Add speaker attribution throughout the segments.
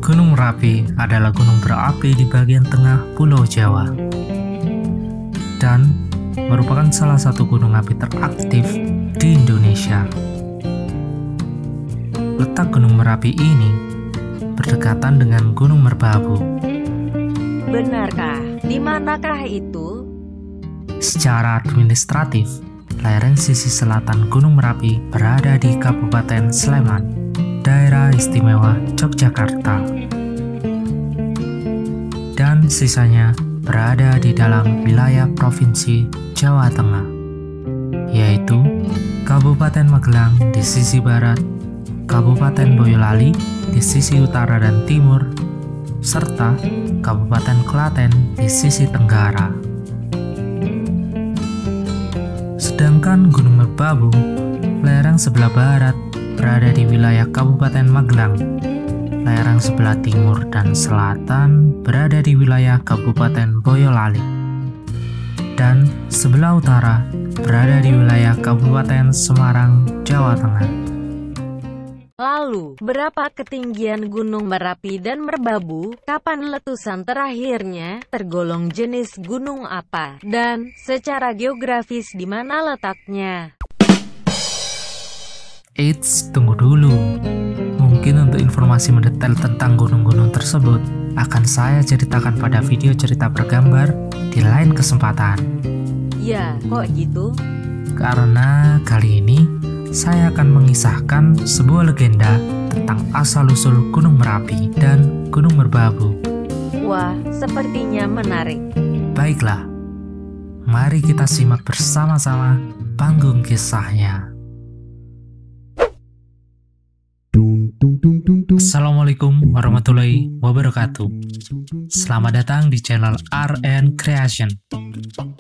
Speaker 1: Gunung Merapi adalah gunung berapi di bagian tengah Pulau Jawa dan merupakan salah satu gunung api teraktif di Indonesia. Letak Gunung Merapi ini berdekatan dengan Gunung Merbabu.
Speaker 2: Benarkah? Di manakah itu?
Speaker 1: Secara administratif, lereng sisi selatan Gunung Merapi berada di Kabupaten Sleman, Daerah Istimewa Yogyakarta, dan sisanya berada di dalam wilayah Provinsi Jawa Tengah, yaitu Kabupaten Magelang di sisi barat, Kabupaten Boyolali di sisi utara dan timur, serta Kabupaten Klaten di sisi tenggara. Sedangkan Gunung Merbabu, lereng sebelah barat, berada di wilayah Kabupaten Magelang. Lereng sebelah timur dan selatan berada di wilayah Kabupaten Boyolali. Dan sebelah utara berada di wilayah Kabupaten Semarang, Jawa Tengah.
Speaker 2: Lalu, berapa ketinggian Gunung Merapi dan Merbabu? Kapan letusan terakhirnya? Tergolong jenis gunung apa? Dan secara geografis di mana letaknya?
Speaker 1: Eits, tunggu dulu. Mungkin untuk informasi mendetail tentang gunung-gunung tersebut akan saya ceritakan pada video cerita bergambar di lain kesempatan.
Speaker 2: Ya, kok gitu?
Speaker 1: Karena kali ini saya akan mengisahkan sebuah legenda tentang asal-usul Gunung Merapi dan Gunung Merbabu.
Speaker 2: Wah, sepertinya menarik.
Speaker 1: Baiklah, mari kita simak bersama-sama panggung kisahnya. Assalamualaikum warahmatullahi wabarakatuh. Selamat datang di channel RN Creation.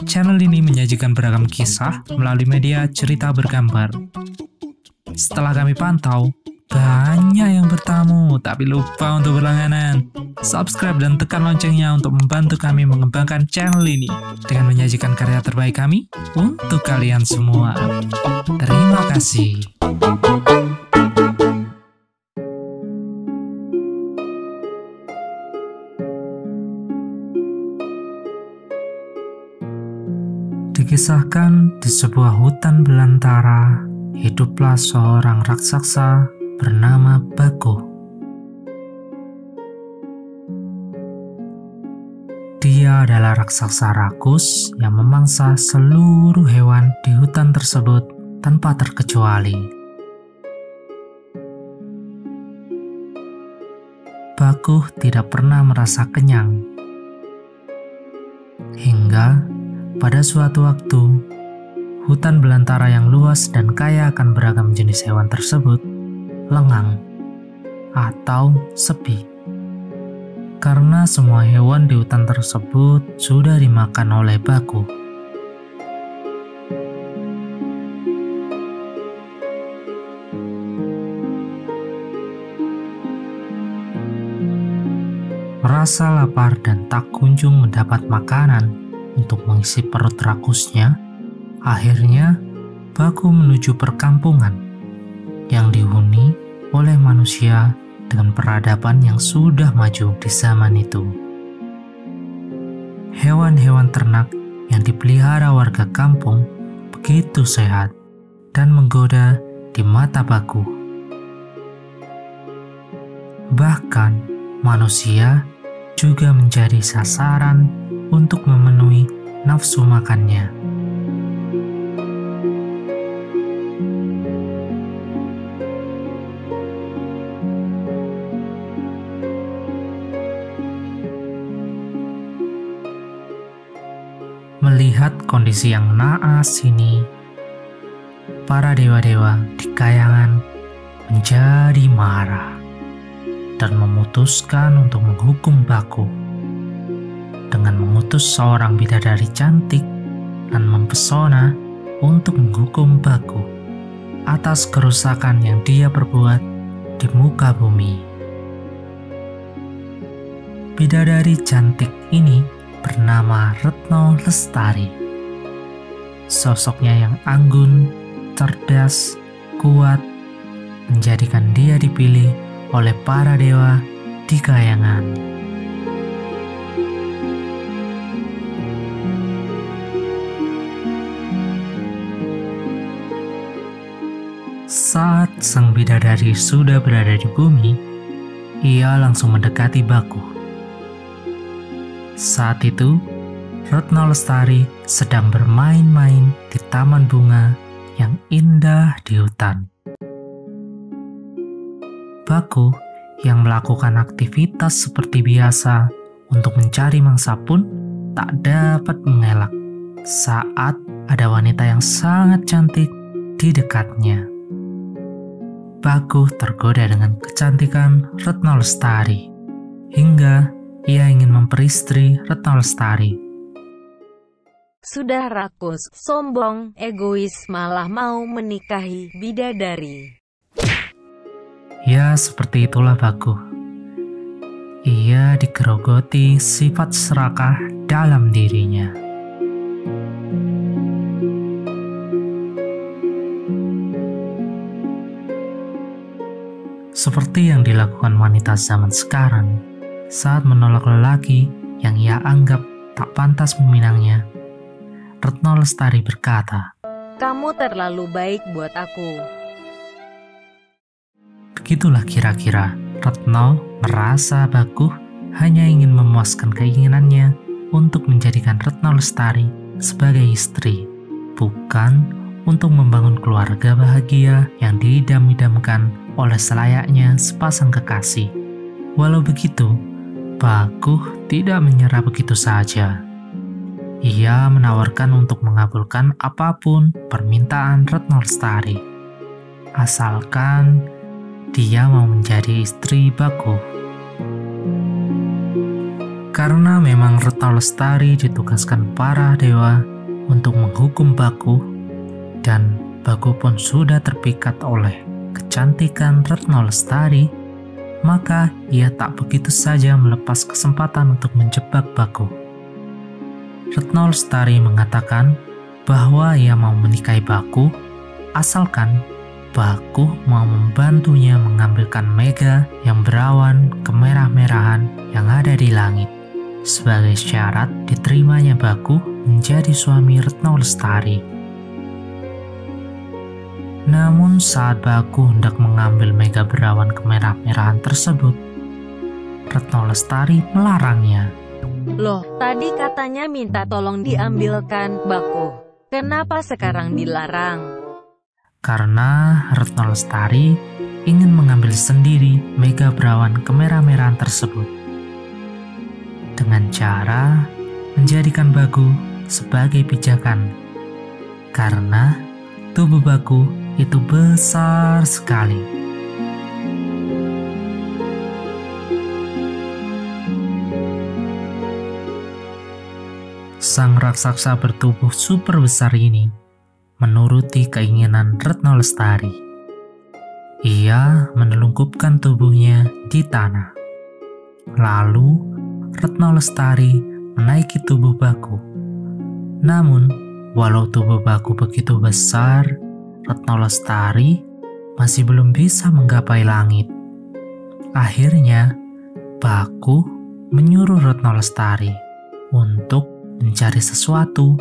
Speaker 1: Channel ini menyajikan beragam kisah melalui media cerita bergambar. Setelah kami pantau, banyak yang bertamu tapi lupa untuk berlangganan. Subscribe dan tekan loncengnya untuk membantu kami mengembangkan channel ini dengan menyajikan karya terbaik kami untuk kalian semua. Terima kasih. Dikisahkan di sebuah hutan belantara, hiduplah seorang raksasa bernama Baguh. Dia adalah raksasa rakus yang memangsa seluruh hewan di hutan tersebut tanpa terkecuali. Baguh tidak pernah merasa kenyang. Hingga pada suatu waktu, hutan belantara yang luas dan kaya akan beragam jenis hewan tersebut lengang atau sepi. Karena semua hewan di hutan tersebut sudah dimakan oleh Baguh. Merasa lapar dan tak kunjung mendapat makanan untuk mengisi perut rakusnya, akhirnya Baguh menuju perkampungan yang dihuni oleh manusia dengan peradaban yang sudah maju di zaman itu. Hewan-hewan ternak yang dipelihara warga kampung begitu sehat dan menggoda di mata Baguh. Bahkan manusia juga menjadi sasaran untuk memenuhi nafsu makannya. Melihat kondisi yang naas ini, para dewa-dewa di kayangan menjadi marah dan memutuskan untuk menghukum Baguh dengan mengutus seorang bidadari cantik dan mempesona untuk menghukum Baguh atas kerusakan yang dia perbuat di muka bumi. Bidadari cantik ini bernama Retno Lestari. Sosoknya yang anggun, cerdas, kuat, menjadikan dia dipilih oleh para dewa di kayangan. Saat sang bidadari sudah berada di bumi, ia langsung mendekati Baku. Saat itu, Retno Lestari sedang bermain-main di taman bunga yang indah di hutan. Baku yang melakukan aktivitas seperti biasa untuk mencari mangsa pun tak dapat mengelak saat ada wanita yang sangat cantik di dekatnya. Baku tergoda dengan kecantikan Retno Lestari, hingga ia ingin memperistri Retno Lestari.
Speaker 2: Sudah rakus, sombong, egois, malah mau menikahi bidadari.
Speaker 1: Ya, seperti itulah Baku. Ia digerogoti sifat serakah dalam dirinya. Seperti yang dilakukan wanita zaman sekarang saat menolak lelaki yang ia anggap tak pantas meminangnya, Retno Lestari berkata,
Speaker 2: "Kamu terlalu baik buat aku."
Speaker 1: Begitulah kira-kira Retno merasa Baku hanya ingin memuaskan keinginannya untuk menjadikan Retno Lestari sebagai istri, bukan untuk membangun keluarga bahagia yang diidam-idamkan oleh selayaknya sepasang kekasih. Walau begitu, Baku tidak menyerah begitu saja. Ia menawarkan untuk mengabulkan apapun permintaan Retno Lestari, asalkan dia mau menjadi istri Baku. Karena memang Retno Lestari ditugaskan para dewa untuk menghukum Baku, dan Baku pun sudah terpikat oleh kecantikan Retno Lestari, maka ia tak begitu saja melepas kesempatan untuk menjebak Baku. Retno Lestari mengatakan bahwa ia mau menikahi Baku asalkan Baku mau membantunya mengambilkan mega yang berawan kemerah-merahan yang ada di langit sebagai syarat diterimanya Baku menjadi suami Retno Lestari. Namun saat Baku hendak mengambil mega berawan kemerah-merahan tersebut, Retno Lestari melarangnya.
Speaker 2: "Loh, tadi katanya minta tolong diambilkan, Baku. Kenapa sekarang dilarang?"
Speaker 1: Karena Retno Lestari ingin mengambil sendiri mega berawan kemerah-merahan tersebut dengan cara menjadikan Baku sebagai pijakan, karena tubuh Baku itu besar sekali. Sang raksasa bertubuh super besar ini menuruti keinginan Retno Lestari. Ia menelungkupkan tubuhnya di tanah. Lalu Retno Lestari menaiki tubuh Baku. Namun, walau tubuh Baku begitu besar, Retno Lestari masih belum bisa menggapai langit. Akhirnya, Baku menyuruh Retno Lestari untuk mencari sesuatu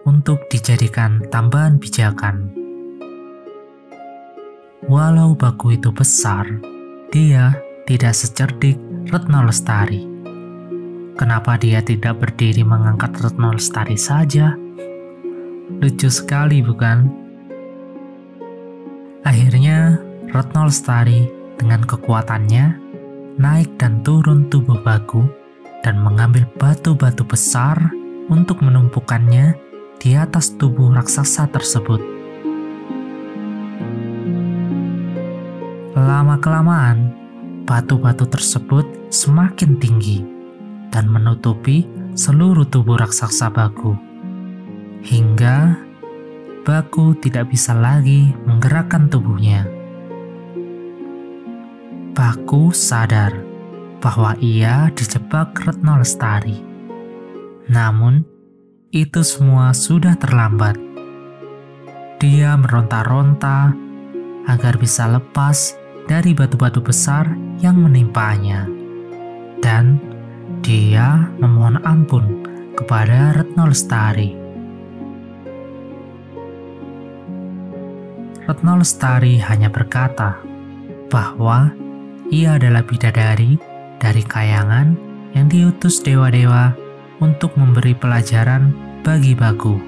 Speaker 1: untuk dijadikan tambahan pijakan. Walau Baku itu besar, dia tidak secerdik Retno Lestari. Kenapa dia tidak berdiri mengangkat Retno Lestari saja? Lucu sekali, bukan? Akhirnya, Retno Lestari dengan kekuatannya naik dan turun tubuh Baku dan mengambil batu-batu besar untuk menumpukannya di atas tubuh raksasa tersebut. Lama-kelamaan, batu-batu tersebut semakin tinggi dan menutupi seluruh tubuh raksasa Baku, hingga Baku tidak bisa lagi menggerakkan tubuhnya. Baku sadar bahwa ia dijebak Retno Lestari. Namun, itu semua sudah terlambat. Dia meronta-ronta agar bisa lepas dari batu-batu besar yang menimpanya. Dan dia memohon ampun kepada Retno Lestari. Retno Lestari hanya berkata bahwa ia adalah bidadari dari kayangan yang diutus dewa-dewa untuk memberi pelajaran bagi Bagu.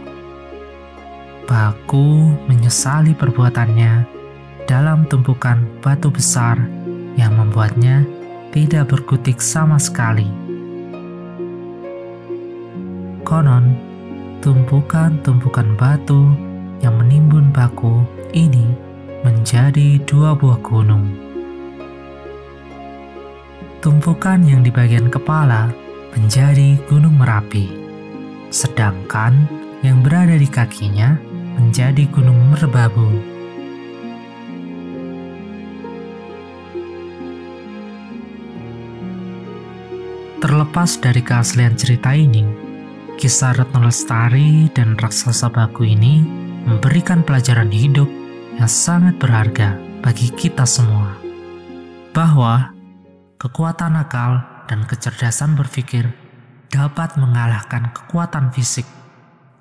Speaker 1: Bagu menyesali perbuatannya dalam tumpukan batu besar yang membuatnya tidak berkutik sama sekali. Konon, tumpukan-tumpukan batu yang menimbun Bagu ini menjadi 2 buah gunung. Tumpukan yang di bagian kepala menjadi Gunung Merapi, sedangkan yang berada di kakinya menjadi Gunung Merbabu. Terlepas dari keaslian cerita ini, kisah Retno Lestari dan raksasa Bagu ini memberikan pelajaran hidup yang sangat berharga bagi kita semua, bahwa kekuatan akal dan kecerdasan berpikir dapat mengalahkan kekuatan fisik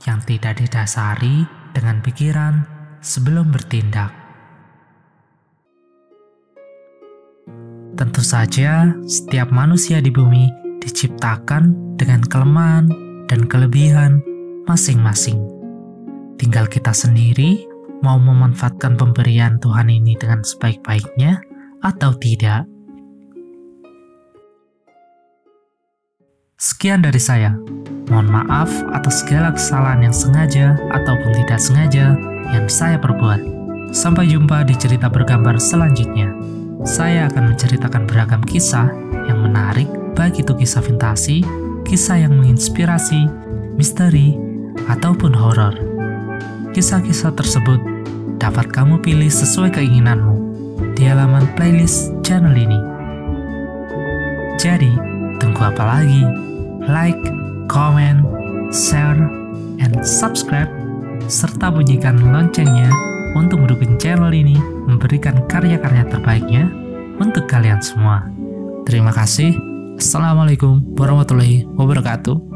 Speaker 1: yang tidak didasari dengan pikiran sebelum bertindak. Tentu saja, setiap manusia di bumi diciptakan dengan kelemahan dan kelebihan masing-masing. Tinggal kita sendiri mau memanfaatkan pemberian Tuhan ini dengan sebaik-baiknya atau tidak. Sekian dari saya. Mohon maaf atas segala kesalahan yang sengaja ataupun tidak sengaja yang saya perbuat. Sampai jumpa di cerita bergambar selanjutnya. Saya akan menceritakan beragam kisah yang menarik, baik itu kisah fantasi, kisah yang menginspirasi, misteri, ataupun horor. Kisah-kisah tersebut dapat kamu pilih sesuai keinginanmu di halaman playlist channel ini. Jadi, tunggu apa lagi? Like, comment, share, and subscribe, serta bunyikan loncengnya untuk mendukung channel ini memberikan karya-karya terbaiknya untuk kalian semua. Terima kasih. Assalamualaikum warahmatullahi wabarakatuh.